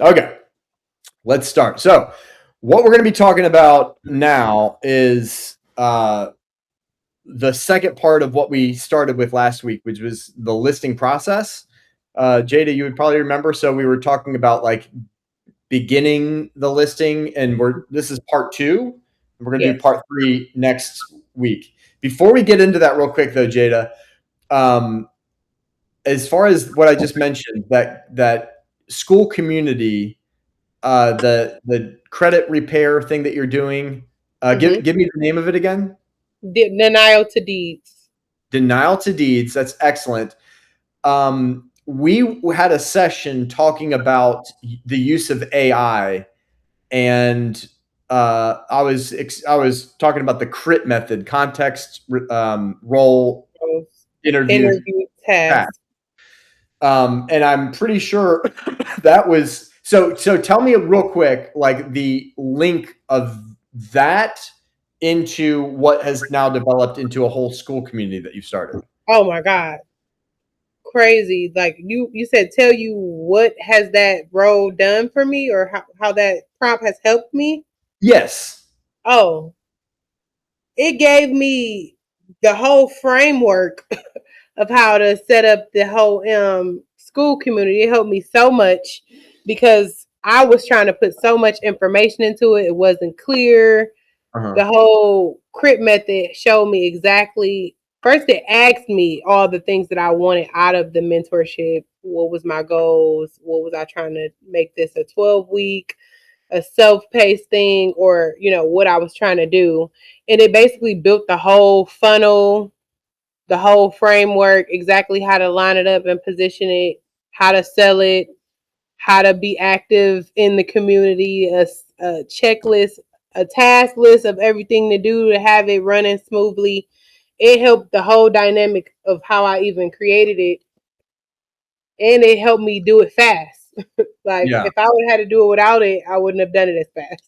Okay, let's start. So, what we're going to be talking about now is the second part of what we started with last week, which was the listing process. Jada, you would probably remember. So, we were talking about like beginning the listing, and this is part two. We're going to do Yes. part three next week. Before we get into that, real quick though, Jada, um, as far as what I just mentioned, that school community, the credit repair thing that you're doing, Mm-hmm. give me the name of it again. Denial to deeds. Denial to deeds. That's excellent. We had a session talking about the use of AI, and I was talking about the CRIT method: context, role, interview, Interview fact. task. And I'm pretty sure that was so. So tell me real quick, like the link of that into what has now developed into a whole school community that you've started. Oh my God. Crazy. Like you said, tell you what has that role done for me or how that prompt has helped me. Yes. Oh, it gave me the whole framework of how to set up the whole school community. It helped me so much because I was trying to put so much information into it. It wasn't clear. Uh-huh. The whole CRIP method showed me exactly. First, it asked me all the things that I wanted out of the mentorship. What was my goals? What was I trying to make this a 12-week, a self-paced thing, or what I was trying to do? And it basically built the whole funnel, the whole framework, exactly how to line it up and position it, how to sell it, how to be active in the community, a checklist, a task list of everything to do to have it running smoothly. It helped the whole dynamic of how I even created it, and it helped me do it fast. Like Yeah. if I would have had to do it without it, I wouldn't have done it as fast.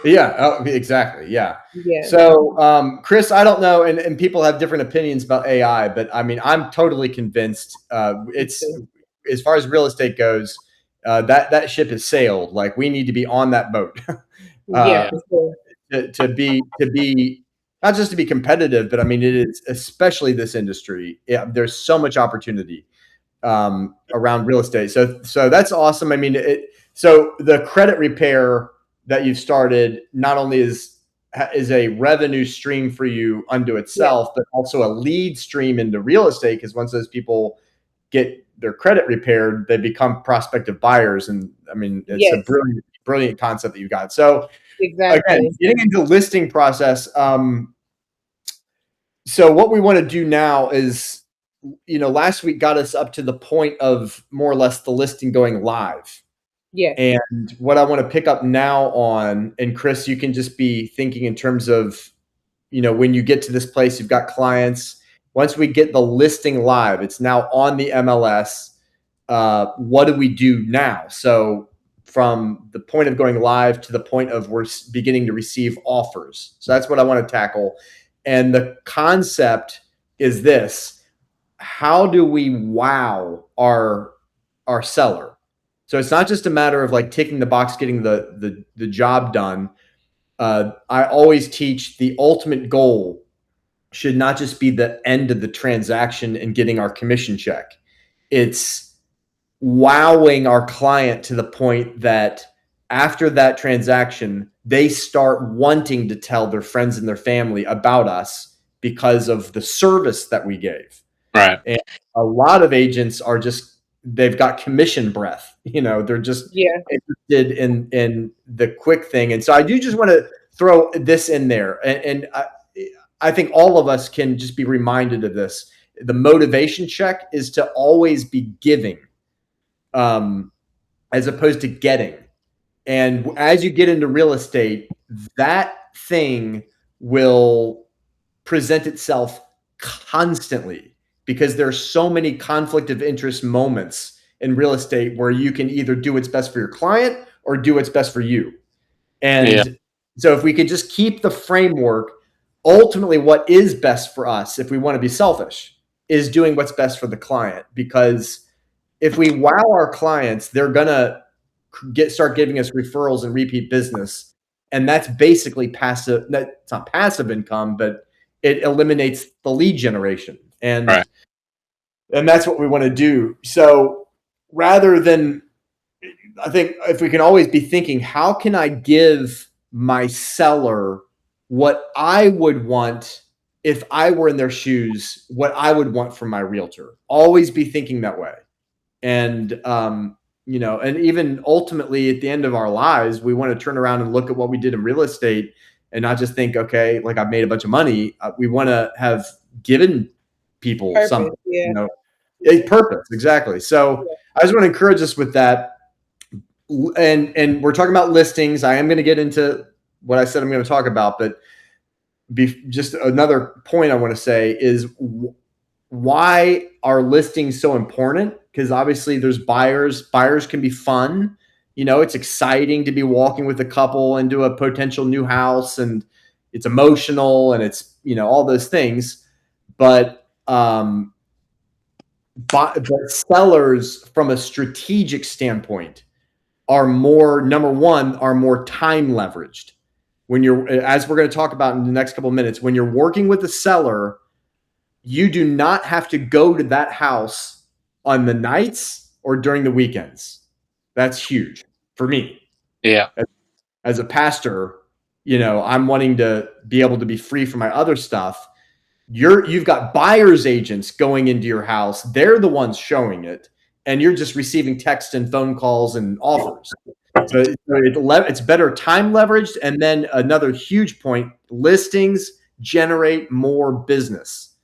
Yeah. Exactly. Yeah. Yeah. So, Chris, I don't know, and people have different opinions about AI, but I mean, I'm totally convinced. It's as far as real estate goes, that ship has sailed. Like we need to be on that boat. Yeah, uh, for sure. to be not just to be competitive, but I mean it is especially this industry. Yeah, there's so much opportunity around real estate. So that's awesome. I mean, so the credit repair that you've started not only is a revenue stream for you unto Yeah. itself, but also a lead stream into real estate because once those people get their credit repaired, they become prospective buyers. And I mean, it's a Yes. brilliant concept that you've got. So again, Exactly. getting into the listing process. So what we want to do now is, last week got us up to the point of more or less the listing going live. Yes. And what I want to pick up now on, and Chris, you can just be thinking in terms of, when you get to this place, you've got clients. Once we get the listing live, it's now on the MLS. What do we do now? So from the point of going live to the point of we're beginning to receive offers. So that's what I want to tackle. And the concept is this: how do we wow our seller? So it's not just a matter of like ticking the box, getting the job done. I always teach the ultimate goal should not just be the end of the transaction and getting our commission check. It's wowing our client to the point that after that transaction, they start wanting to tell their friends and their family about us because of the service that we gave. Right. And a lot of agents are just, they've got commission breath. They're just Yeah. interested in the quick thing. And so I do just want to throw this in there. And I think all of us can just be reminded of this. The motivation check is to always be giving, as opposed to getting. And as you get into real estate, that thing will present itself constantly because there's so many conflict of interest moments in real estate where you can either do what's best for your client or do what's best for you. Yeah. And so if we could just keep the framework, ultimately what is best for us, if we want to be selfish, is doing what's best for the client. Because if we wow our clients, they're going to start giving us referrals and repeat business. And that's basically passive. It's not passive income, but it eliminates the lead generation. And that's what we want to do. So rather than, I think if we can always be thinking, how can I give my seller what I would want if I were in their shoes, what I would want from my realtor? Always be thinking that way. And, and even ultimately at the end of our lives, we want to turn around and look at what we did in real estate and not just think, okay, like I've made a bunch of money. We want to have given people something, a purpose. Exactly. So I just want to encourage us with that. And we're talking about listings. I am going to get into what I said I'm going to talk about, but just another point I want to say is why are listings so important? Because obviously there's buyers. Buyers can be fun. It's exciting to be walking with a couple into a potential new house, and it's emotional, and it's, all those things. But sellers from a strategic standpoint are more, number one, are more time leveraged. When you're, as we're going to talk about in the next couple of minutes, when you're working with a seller, you do not have to go to that house on the nights or during the weekends. That's huge for me. Yeah. As a pastor, I'm wanting to be able to be free from my other stuff. You've got buyer's agents going into your house. They're the ones showing it, and you're just receiving text and phone calls and offers. So it's better time leveraged. And then another huge point, listings generate more business.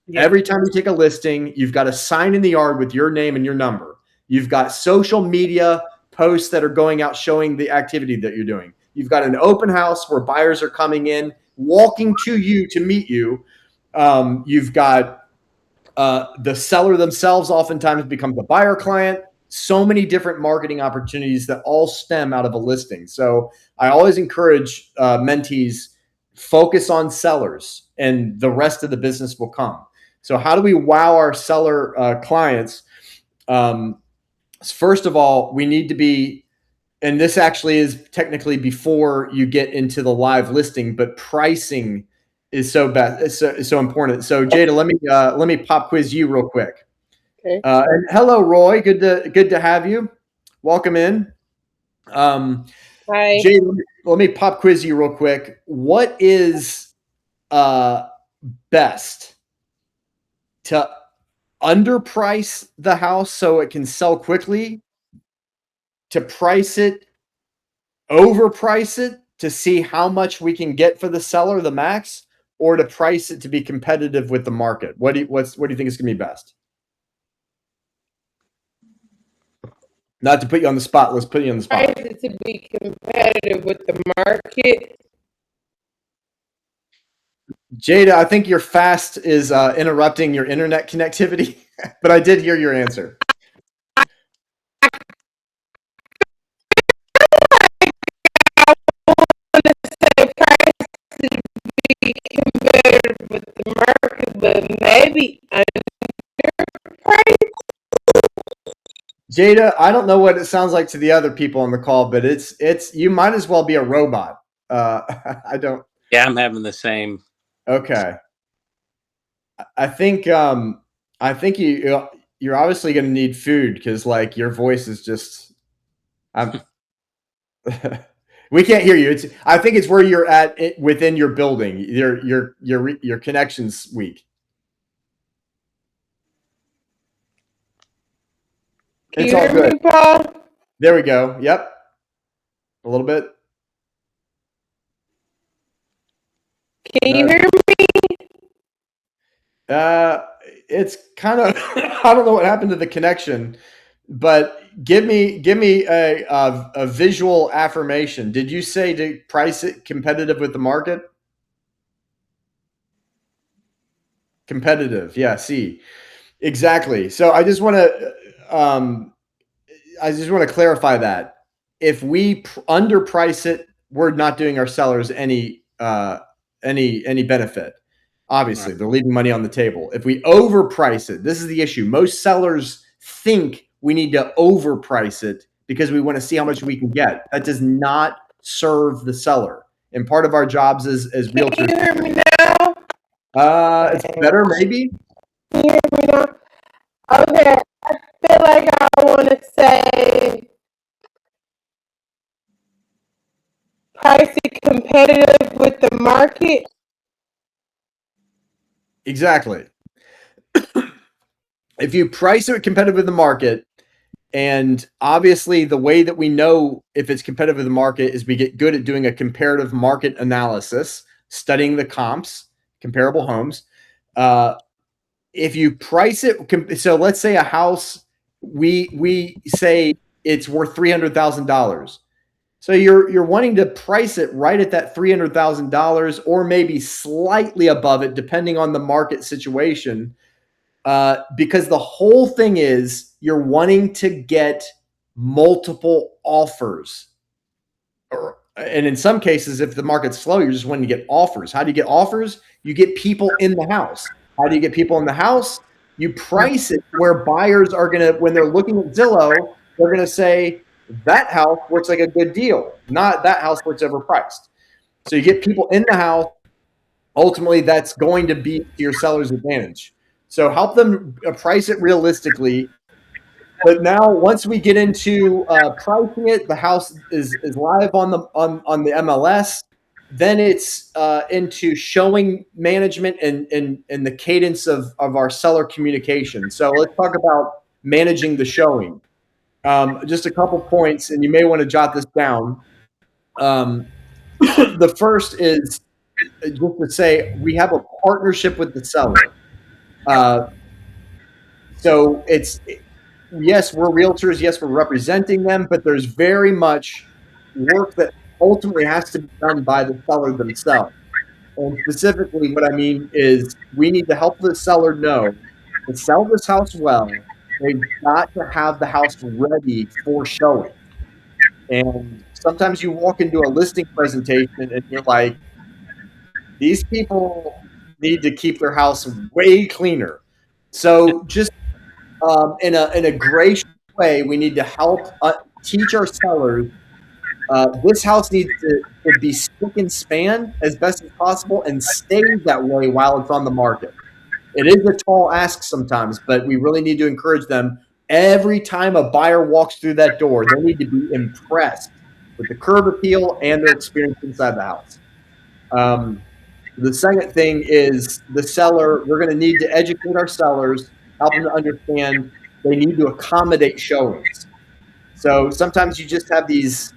Yeah. Every time you take a listing, you've got a sign in the yard with your name and your number. You've got social media posts that are going out showing the activity that you're doing. You've got an open house where buyers are coming in, walking to you to meet you. You've got the seller themselves oftentimes becomes a buyer client. So many different marketing opportunities that all stem out of a listing. So I always encourage mentees, focus on sellers and the rest of the business will come. So how do we wow our seller clients? First of all, we need to be, and this actually is technically before you get into the live listing, but pricing is so bad. It's so important. So Jada, let me pop quiz you real quick. Okay. And hello, Roy. Good to have you. Welcome in. Hi. Jada, let me pop quiz you real quick. What is best, to underprice the house so it can sell quickly, to price it, overprice it to see how much we can get for the seller, the max, or to price it to be competitive with the market? What do you think is going to be best? Not to put you on the spot. Let's put you on the spot. Price it to be competitive with the market. Jada, I think your fast is interrupting your internet connectivity, but I did hear your answer. Be competitive with the market, but maybe underpriced. Jada, I don't know what it sounds like to the other people on the call, but it's you might as well be a robot. I don't. Yeah, I'm having the same. Okay. I think you're obviously going to need food because like your voice is just. We can't hear you. I think it's where you're at within your building. Your connection's weak. Can you hear me, Paul? There we go. Yep. A little bit. Can you hear me? It's kind of I don't know what happened to the connection, but give me a visual affirmation. Did you say to price it competitive with the market? Competitive, yeah. See, exactly. So I just want to clarify that if we underprice it, we're not doing our sellers any benefit. Obviously, they're leaving money on the table. If we overprice it, this is the issue. Most sellers think we need to overprice it because we want to see how much we can get. That does not serve the seller. And part of our jobs as Can realtors, you hear me now? it's better maybe. Can you hear me now? Okay. I feel like I want to say price it competitive with the market. Exactly. If you price it competitive in the market, and obviously the way that we know if it's competitive in the market is we get good at doing a comparative market analysis, studying the comps, comparable homes. If you price it, so let's say a house, we say it's worth $300,000. So you're wanting to price it right at that $300,000 or maybe slightly above it, depending on the market situation, because the whole thing is you're wanting to get multiple offers. And in some cases, if the market's slow, you're just wanting to get offers. How do you get offers? You get people in the house. How do you get people in the house? You price it where buyers are going to, when they're looking at Zillow, they're going to say, that house looks like a good deal, not that house looks overpriced. So you get people in the house. Ultimately, that's going to be to your seller's advantage. So help them price it realistically. But now, once we get into pricing it, the house is live on the MLS. Then it's into showing management and the cadence of our seller communication. So let's talk about managing the showing. Just a couple points, and you may want to jot this down. The first is just to say we have a partnership with the seller. Uh, so it's yes, we're realtors. Yes, we're representing them, but there's very much work that ultimately has to be done by the seller themselves. And specifically, what I mean is we need to help the seller know to sell this house well. They've got to have the house ready for showing. And sometimes you walk into a listing presentation and you're like, these people need to keep their house way cleaner. So just in a gracious way, we need to help teach our sellers. This house needs to be spick and span as best as possible and stay that way while it's on the market. It is a tall ask sometimes, but we really need to encourage them. Every time a buyer walks through that door, they need to be impressed with the curb appeal and their experience inside the house. The second thing is the seller. We're going to need to educate our sellers, help them to understand they need to accommodate showings. So sometimes you just have these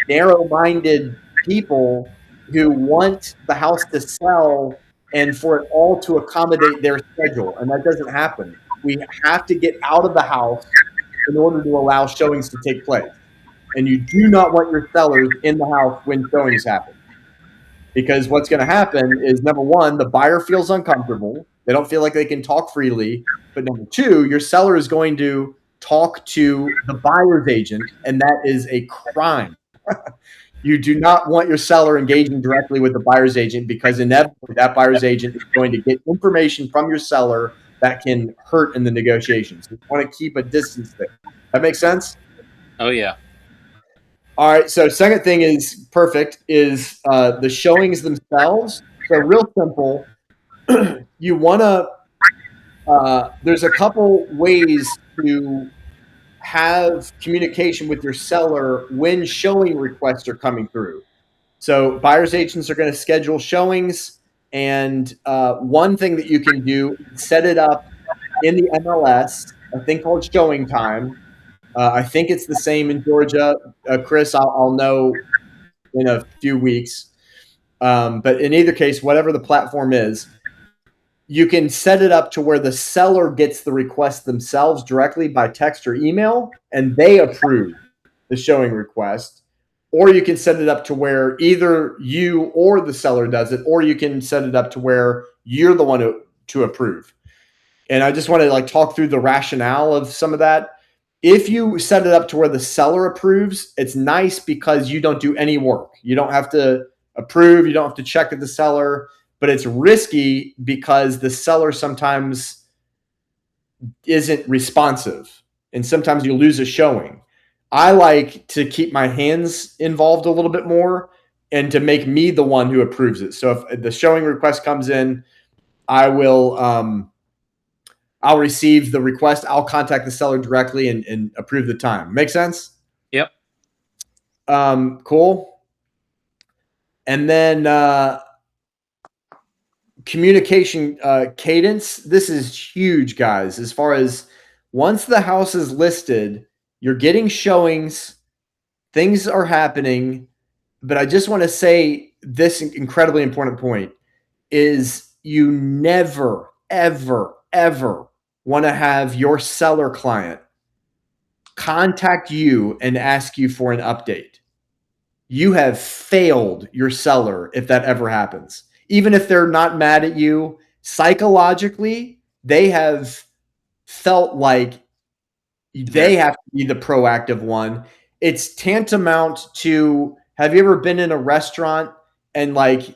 narrow-minded people who want the house to sell and for it all to accommodate their schedule, and that doesn't happen. We have to get out of the house in order to allow showings to take place. And you do not want your sellers in the house when showings happen. Because what's going to happen is, number one, the buyer feels uncomfortable. They don't feel like they can talk freely. But number two, your seller is going to talk to the buyer's agent, and that is a crime. You do not want your seller engaging directly with the buyer's agent, because inevitably that buyer's agent is going to get information from your seller that can hurt in the negotiations. You want to keep a distance there. That makes sense? Oh, yeah. All right. So second thing is perfect is the showings themselves. So real simple. You want to. There's a couple ways to have communication with your seller when showing requests are coming through. So buyers agents are going to schedule showings, and one thing that you can do is set it up in the MLS, a thing called showing time. I think it's the same in Georgia. Chris, I'll know in a few weeks. But in either case, whatever the platform is, you can set it up to where the seller gets the request themselves directly by text or email, and they approve the showing request. Or you can set it up to where either you or the seller does it, or you can set it up to where you're the one to approve. And I just want to talk through the rationale of some of that. If you set it up to where the seller approves, it's nice because you don't do any work. You don't have to approve. You don't have to check with the seller, but it's risky because the seller sometimes isn't responsive. and sometimes you lose a showing. I like to keep my hands involved a little bit more and to make me the one who approves it. So if the showing request comes in, I will I'll receive the request. I'll contact the seller directly and approve the time. Make sense? Yep. Cool. And then communication cadence. This is huge, guys. As far as once the house is listed, you're getting showings, things are happening. But I just want to say this incredibly important point is you never, ever, ever want to have your seller client contact you and ask you for an update. You have failed your seller if that ever happens. Even if they're not mad at you, psychologically, they have felt like they have to be the proactive one. It's tantamount to, have you ever been in a restaurant and like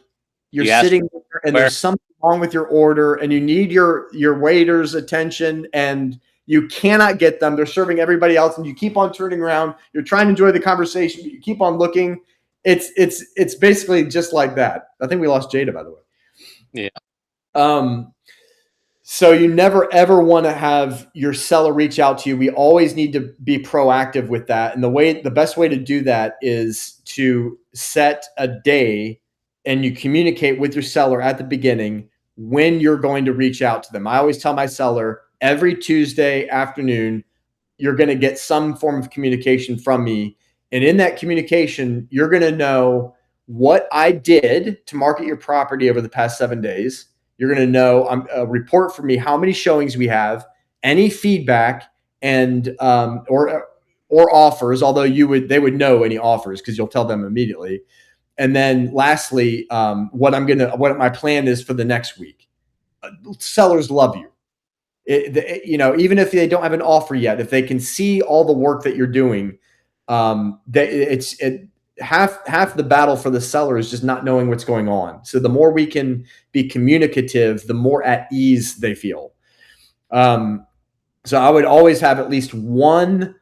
you're sitting there and there's something wrong with your order and you need your waiter's attention and you cannot get them. They're serving everybody else and you keep on turning around. You're trying to enjoy the conversation, but you keep on looking. It's basically just like that. I think we lost Jada, by the way. Yeah. So you never ever want to have your seller reach out to you. We always need to be proactive with that. And the best way to do that is to set a day and you communicate with your seller at the beginning when you're going to reach out to them. I always tell my seller every Tuesday afternoon, you're going to get some form of communication from me. And in that communication, you're going to know what I did to market your property over the past 7 days. You're going to know a report from me, how many showings we have, any feedback, and or offers. Although they would know any offers because you'll tell them immediately. And then lastly, what my plan is for the next week. Sellers love you. Even if they don't have an offer yet, if they can see all the work that you're doing, half the battle for the seller is just not knowing what's going on. So the more we can be communicative, the more at ease they feel. So I would always have at least one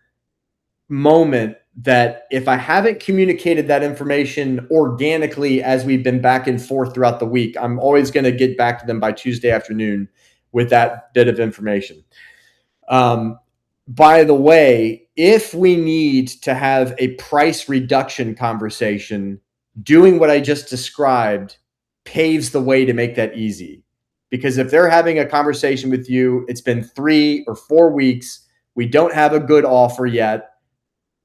moment that if I haven't communicated that information organically as we've been back and forth throughout the week, I'm always going to get back to them by Tuesday afternoon with that bit of information. By the way, if we need to have a price reduction conversation, doing what I just described paves the way to make that easy. Because if they're having a conversation with you, it's been 3 or 4 weeks, we don't have a good offer yet.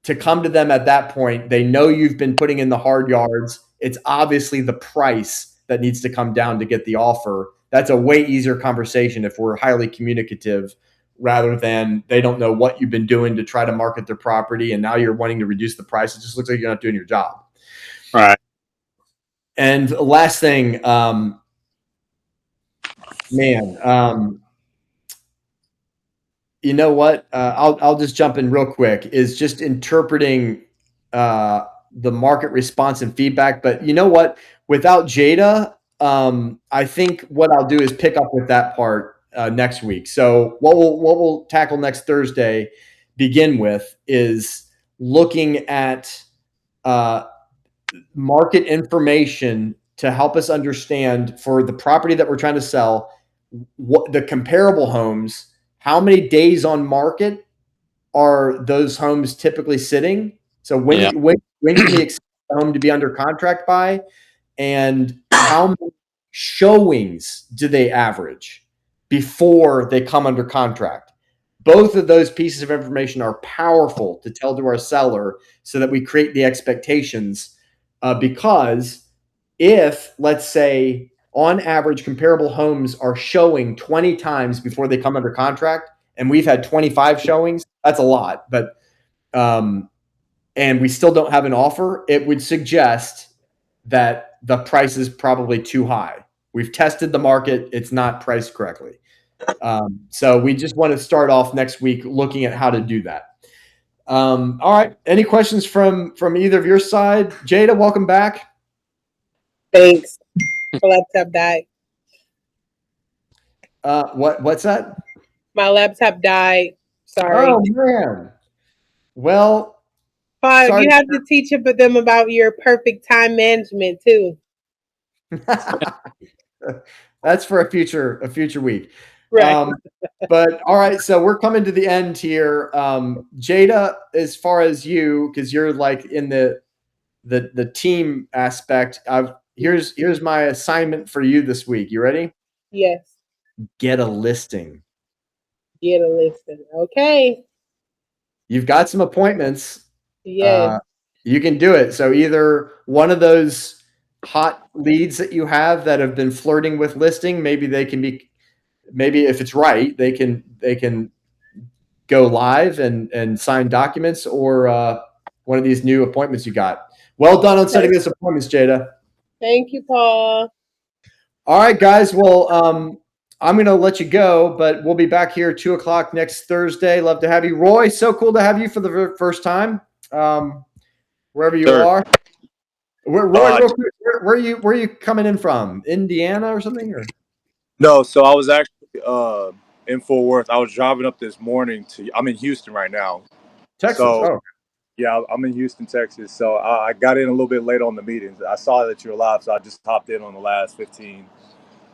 To come to them at that point, they know you've been putting in the hard yards. It's obviously the price that needs to come down to get the offer. That's a way easier conversation if we're highly communicative, rather than they don't know what you've been doing to try to market their property and now you're wanting to reduce the price. It just looks like you're not doing your job. Right. And last thing, you know what? I'll just jump in real quick. Is just interpreting the market response and feedback. But you know what? Without Jada, I think what I'll do is pick up with that part next week. So what we'll tackle next Thursday, begin with, is looking at market information to help us understand for the property that we're trying to sell, what the comparable homes. How many days on market are those homes typically sitting? So when can we expect the home to be under contract by? And how many showings do they average before they come under contract? Both of those pieces of information are powerful to tell to our seller so that we create the expectations. Because if, let's say, on average, comparable homes are showing 20 times before they come under contract, and we've had 25 showings, that's a lot. But and we still don't have an offer, it would suggest that the price is probably too high. We've tested the market; it's not priced correctly. So we just want to start off next week looking at how to do that. All right. Any questions from either of your side? Jada, welcome back. Thanks. My laptop died. What's that? My laptop died, Sorry. Oh man. Well, Paul, sorry. you have to teach them about your perfect time management too. That's for a future week. Right. But all right, so we're coming to the end here. Jada, as far as you, because you're like in the team aspect, here's my assignment for you this week. You ready? Yes. Get a listing. Get a listing. Okay. You've got some appointments. Yes. You can do it. So either one of those hot leads that you have that have been flirting with listing, maybe if it's right, they can go live and sign documents, or one of these new appointments you got. Well done on setting this appointments, Jada. Thank you, Paul. All right, guys. Well, I'm going to let you go, but we'll be back here 2:00 next Thursday. Love to have you. Roy, so cool to have you for the first time. Wherever you are. Roy, real quick, where are you coming in from? Indiana or something? Or? No, so I was actually in Fort Worth. I was driving up this morning I'm in Houston right now. Texas. So, yeah, I'm in Houston, Texas. So I got in a little bit late on the meetings. I saw that you were live, so I just hopped in on the last 15.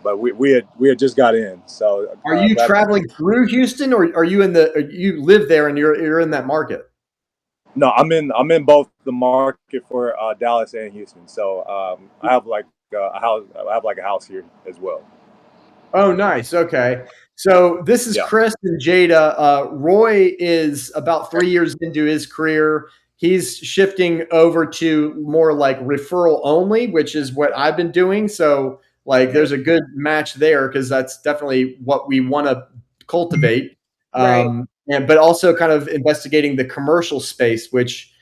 But we had just got in. So are you traveling through Houston, or are you you live there and you're in that market? No, I'm in both the market for Dallas and Houston. So I have like a house. I have like a house here as well. Oh, nice. Okay. So this is Chris and Jada. Roy is about 3 years into his career. He's shifting over to more like referral only, which is what I've been doing. So like there's a good match there, because that's definitely what we want to cultivate. Right. But also kind of investigating the commercial space, which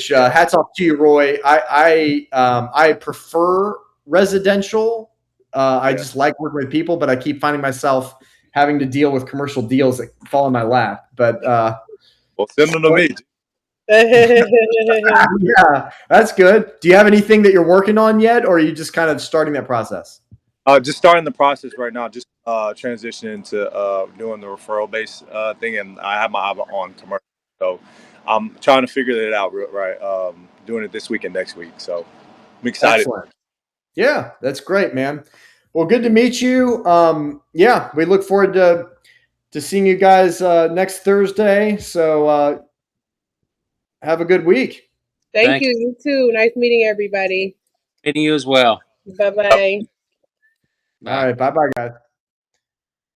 hats off to you, Roy. I prefer residential. I just like working with people, but I keep finding myself having to deal with commercial deals that fall in my lap. But well, send them to me. Yeah, that's good. Do you have anything that you're working on yet, or are you just kind of starting that process? Just starting the process right now. Just transitioning to doing the referral based thing, and I have my eye on commercial. So I'm trying to figure that out right. Doing it this week and next week. So I'm excited. Excellent. Yeah, that's great, man. Well, good to meet you. Yeah, we look forward to seeing you guys next Thursday. So have a good week. Thank you. You too. Nice meeting everybody. Meeting you as well. Bye-bye. All right. Bye-bye, guys.